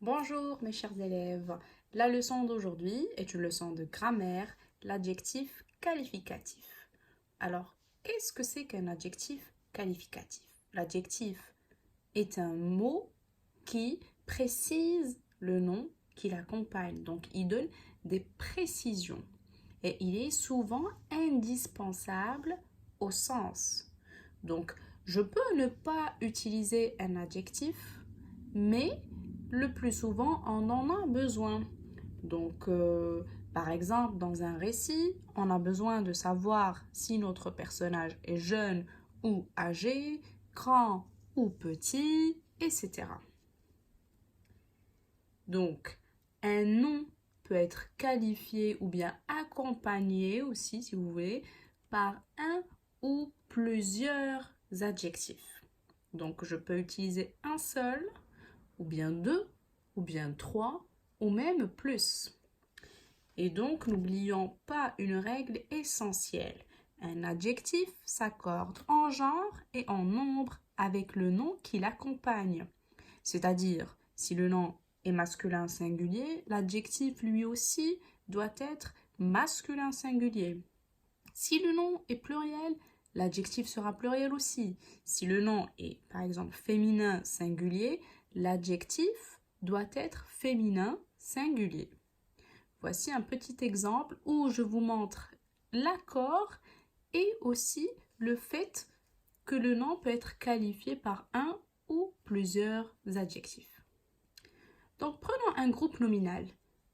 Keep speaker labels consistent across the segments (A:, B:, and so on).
A: Bonjour mes chers élèves, la leçon d'aujourd'hui est une leçon de grammaire, l'adjectif qualificatif. Alors, qu'est-ce que c'est qu'un adjectif qualificatif? L'adjectif est un mot qui précise le nom qui l'accompagne, donc il donne des précisions et il est souvent indispensable au sens. Donc, je peux ne pas utiliser un adjectif, mais le plus souvent, on en a besoin. Donc, par exemple, dans un récit, on a besoin de savoir si notre personnage est jeune ou âgé, grand ou petit, etc. Donc, un nom peut être qualifié ou bien accompagné aussi, si vous voulez, par un ou plusieurs adjectifs. Donc, je peux utiliser un seul, ou bien deux, ou bien trois, ou même plus. Et donc, n'oublions pas une règle essentielle. Un adjectif s'accorde en genre et en nombre avec le nom qui l'accompagne. C'est-à-dire, si le nom est masculin singulier, l'adjectif lui aussi doit être masculin singulier. Si le nom est pluriel, l'adjectif sera pluriel aussi. Si le nom est, par exemple, féminin singulier, l'adjectif doit être féminin singulier. Voici un petit exemple où je vous montre l'accord et aussi le fait que le nom peut être qualifié par un ou plusieurs adjectifs. Donc prenons un groupe nominal.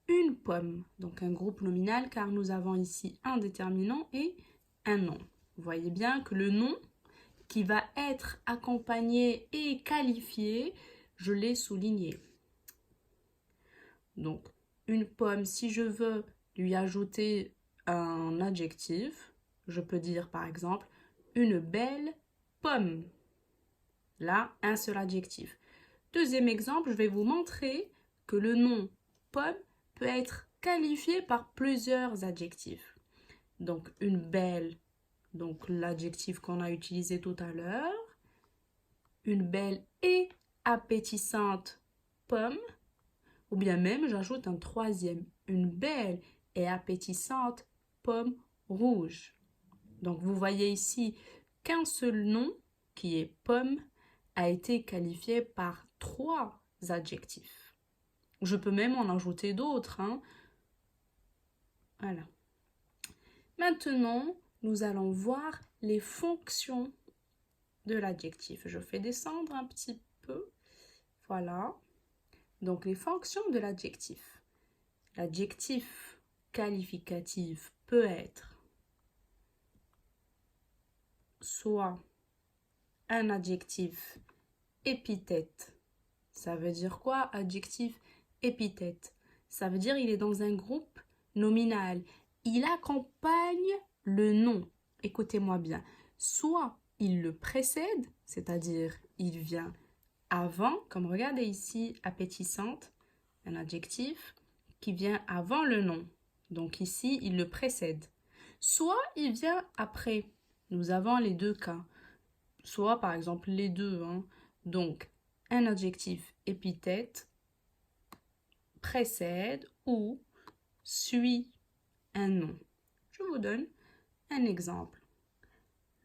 A: Une pomme, donc un groupe nominal car nous avons ici un déterminant et un nom. Vous voyez bien que le nom qui va être accompagné et qualifié, je l'ai souligné. Donc, une pomme, si je veux lui ajouter un adjectif, je peux dire par exemple une belle pomme. Là, un seul adjectif. Deuxième exemple, je vais vous montrer que le nom pomme peut être qualifié par plusieurs adjectifs. Donc, une belle, donc l'adjectif qu'on a utilisé tout à l'heure. Une belle et appétissante pomme. Ou bien même, j'ajoute un troisième, une belle et appétissante pomme rouge. Donc, vous voyez ici qu'un seul nom, qui est pomme, a été qualifié par trois adjectifs. Je peux même en ajouter d'autres. Voilà. Maintenant, nous allons voir les fonctions de l'adjectif. Je fais descendre un petit peu. Voilà. Donc, les fonctions de l'adjectif. L'adjectif qualificatif peut être soit un adjectif épithète. Ça veut dire quoi, adjectif épithète? Ça veut dire il est dans un groupe nominal. Il accompagne le nom. Écoutez-moi bien. Soit il le précède, c'est-à-dire il vient avant, comme regardez ici, appétissante, un adjectif qui vient avant le nom. Donc ici, il le précède. Soit il vient après. Nous avons les deux cas. Soit par exemple les deux. Donc un adjectif épithète précède ou suit un nom. Je vous donne un exemple.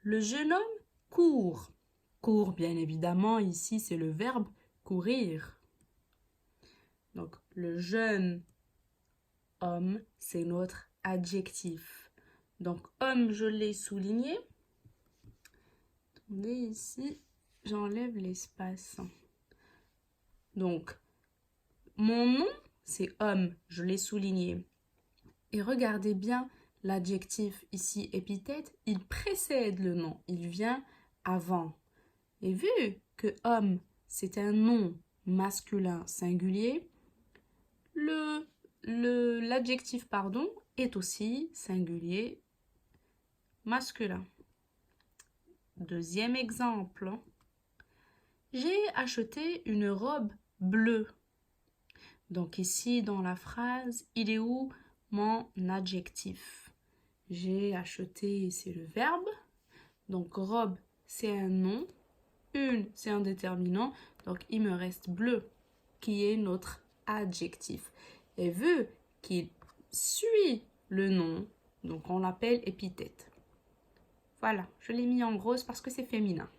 A: Le jeune homme court. Court, bien évidemment, ici c'est le verbe courir. Donc le jeune homme, c'est notre adjectif. Donc homme, je l'ai souligné. Attendez ici, j'enlève l'espace. Donc mon nom, c'est homme, je l'ai souligné. Et regardez bien l'adjectif ici épithète, il précède le nom, il vient avant. Et vu que homme, c'est un nom masculin singulier, l'adjectif est aussi singulier masculin. Deuxième exemple. J'ai acheté une robe bleue. Donc ici, dans la phrase, il est où mon adjectif? J'ai acheté, c'est le verbe. Donc robe, c'est un nom. Une, c'est un déterminant. Donc il me reste bleu, qui est notre adjectif. Et vu qu'il suit le nom, donc on l'appelle épithète. Voilà, je l'ai mis en rose parce que c'est féminin.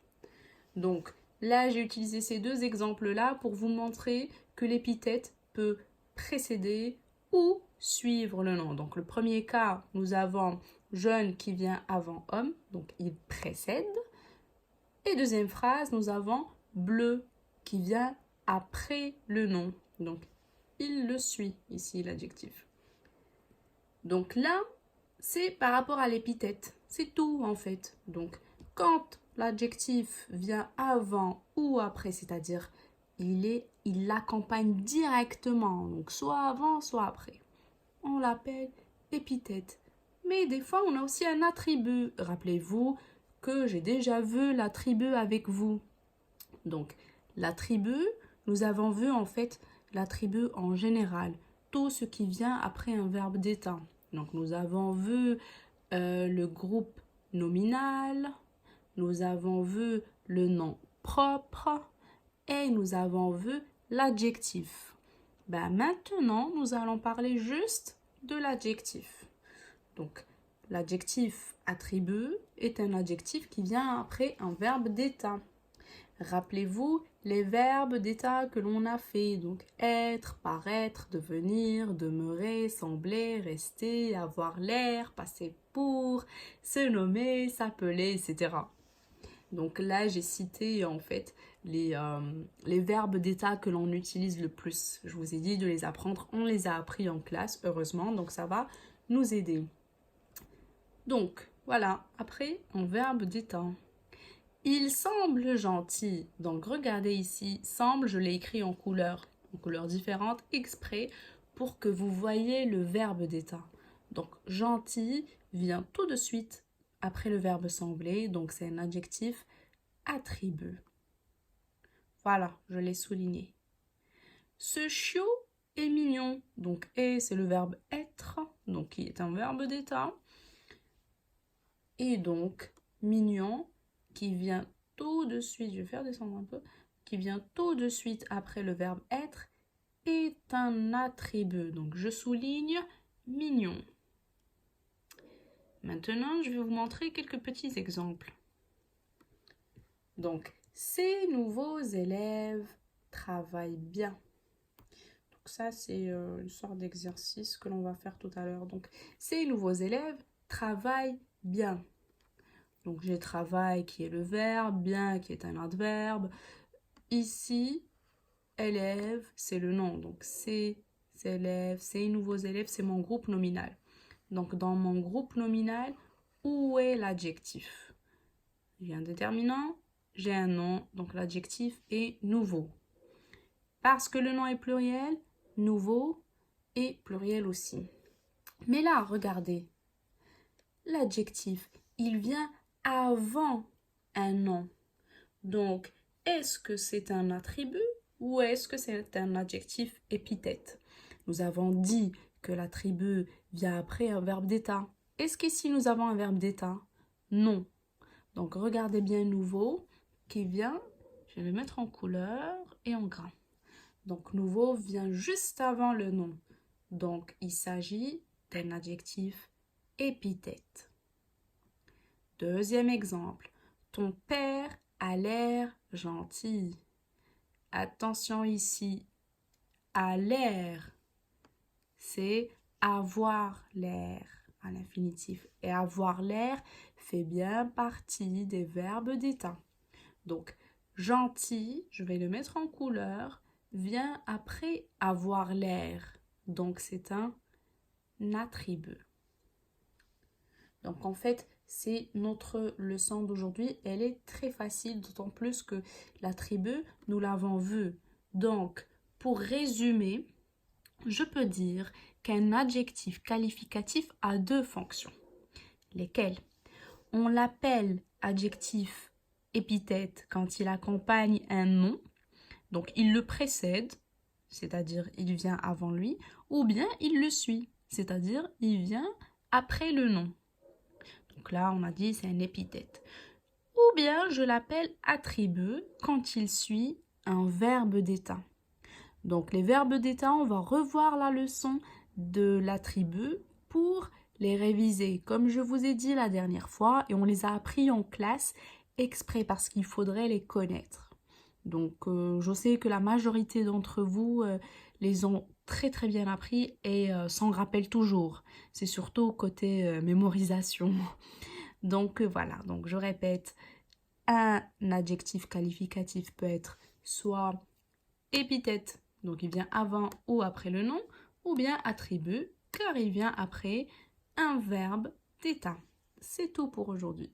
A: Donc là, j'ai utilisé ces deux exemples-là pour vous montrer que l'épithète peut précéder ou suivre le nom. Donc le premier cas, nous avons jeune qui vient avant homme, donc il précède. Et deuxième phrase, nous avons bleu qui vient après le nom. Donc il le suit ici l'adjectif. Donc là, c'est par rapport à l'épithète. C'est tout en fait. Donc quand l'adjectif vient avant ou après, c'est-à-dire il l'accompagne directement, donc soit avant, soit après. On l'appelle épithète. Mais des fois, on a aussi un attribut. Rappelez-vous que j'ai déjà vu l'attribut avec vous. Donc, l'attribut, nous avons vu en fait l'attribut en général. Tout ce qui vient après un verbe d'état. Donc, nous avons vu le groupe nominal, nous avons vu le nom propre et nous avons vu l'adjectif. Maintenant, nous allons parler juste de l'adjectif. Donc, l'adjectif attribut est un adjectif qui vient après un verbe d'état. Rappelez-vous les verbes d'état que l'on a fait. Donc, être, paraître, devenir, demeurer, sembler, rester, avoir l'air, passer pour, se nommer, s'appeler, etc. Donc là, j'ai cité en fait les verbes d'état que l'on utilise le plus. Je vous ai dit de les apprendre. On les a appris en classe, heureusement. Donc ça va nous aider. Donc, voilà. Après, un verbe d'état. Il semble gentil. Donc, regardez ici. Semble, je l'ai écrit en couleurs différentes, exprès pour que vous voyez le verbe d'état. Donc, gentil vient tout de suite après le verbe sembler. Donc, c'est un adjectif attribut. Voilà, je l'ai souligné. Ce chiot est mignon. Donc, c'est le verbe être, donc qui est un verbe d'état. Et donc, mignon, qui vient tout de suite, je vais faire descendre un peu, qui vient tout de suite après le verbe être, est un attribut. Donc, je souligne mignon. Maintenant, je vais vous montrer quelques petits exemples. Donc, ces nouveaux élèves travaillent bien. Donc, ça, c'est une sorte d'exercice que l'on va faire tout à l'heure. Donc, ces nouveaux élèves travaillent bien. Donc, j'ai travail qui est le verbe, bien qui est un adverbe. Ici, élève, c'est le nom. Donc, ces élèves, ces nouveaux élèves, c'est mon groupe nominal. Donc, dans mon groupe nominal, où est l'adjectif? J'ai un déterminant, j'ai un nom, donc l'adjectif est nouveau. Parce que le nom est pluriel, nouveau et pluriel aussi. Mais là, regardez, l'adjectif, il vient avant un nom. Donc, est-ce que c'est un attribut ou est-ce que c'est un adjectif épithète? Nous avons dit que l'attribut vient après un verbe d'état. Est-ce qu'ici nous avons un verbe d'état? Non. Donc, regardez bien nouveau qui vient, je vais le mettre en couleur et en gras. Donc, nouveau vient juste avant le nom. Donc, il s'agit d'un adjectif épithète. Deuxième exemple. Ton père a l'air gentil. Attention ici. A l'air, c'est avoir l'air à l'infinitif. Et avoir l'air fait bien partie des verbes d'état. Donc, gentil, je vais le mettre en couleur, vient après avoir l'air. Donc, c'est un attribut. Donc, en fait, c'est notre leçon d'aujourd'hui. Elle est très facile, d'autant plus que l'attribut, nous l'avons vu. Donc, pour résumer, je peux dire qu'un adjectif qualificatif a deux fonctions. Lesquelles? On l'appelle adjectif épithète quand il accompagne un nom, donc il le précède, c'est-à-dire il vient avant lui, ou bien il le suit, c'est-à-dire il vient après le nom. Donc là, on a dit c'est un épithète. Ou bien je l'appelle attribut quand il suit un verbe d'état. Donc les verbes d'état, on va revoir la leçon de l'attribut pour les réviser, comme je vous ai dit la dernière fois, et on les a appris en classe exprès parce qu'il faudrait les connaître. Donc je sais que la majorité d'entre vous les ont très très bien appris et s'en rappellent toujours. C'est surtout côté mémorisation. Donc voilà, donc je répète, un adjectif qualificatif peut être soit épithète, donc il vient avant ou après le nom, ou bien attribut, car il vient après un verbe d'état. C'est tout pour aujourd'hui.